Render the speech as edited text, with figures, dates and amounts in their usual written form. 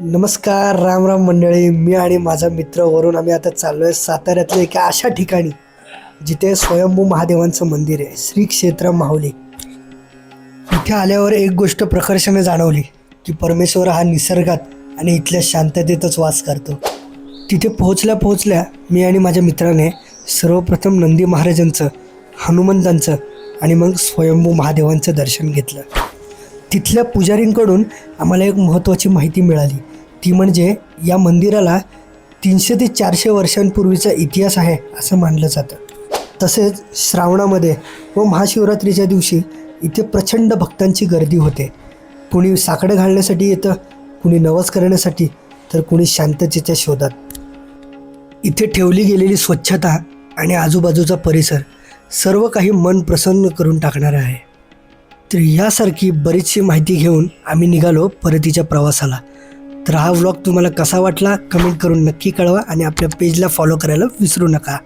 नमस्कार, राम राम मंडळी. मी आणि माझा मित्र वरून आम्ही आता चाललो आहे साताऱ्यातल्या एका अशा ठिकाणी जिथे स्वयंभू महादेवांचं मंदिर आहे, श्री क्षेत्र माहुली. इथे आल्यावर एक गोष्ट प्रकर्षाने जाणवली की परमेश्वर हा निसर्गात आणि इथल्या शांततेतच वास करतो. तिथे पोहोचल्या मी आणि माझ्या मित्राने सर्वप्रथम नंदी महाराजांचं, हनुमंतांचं आणि मग स्वयंभू महादेवांचं दर्शन घेतलं. तिथल्या पुजारींकडून आम्हाला एक महत्त्वाची माहिती मिळाली, ती म्हणजे या मंदिराला 300 ते 400 वर्षांपूर्वीचा इतिहास आहे असं मानलं जातं. तसेच श्रावणामध्ये व महाशिवरात्रीच्या दिवशी इथे प्रचंड भक्तांची गर्दी होते. कुणी साकडं घालण्यासाठी येतं, कुणी नवस करण्यासाठी, तर कुणी शांततेच्या शोधात. इथे ठेवली गेलेली स्वच्छता आणि आजूबाजूचा परिसर सर्व काही मन प्रसन्न करून टाकणारं आहे. तर यासारखी बरीचशी माहिती घेऊन आम्ही निघालो परतीच्या प्रवासाला. तर हा व्लॉग तुम्हाला कसा वाटला कमेंट करून नक्की कळवा आणि आपल्या पेजला फॉलो करायला विसरू नका.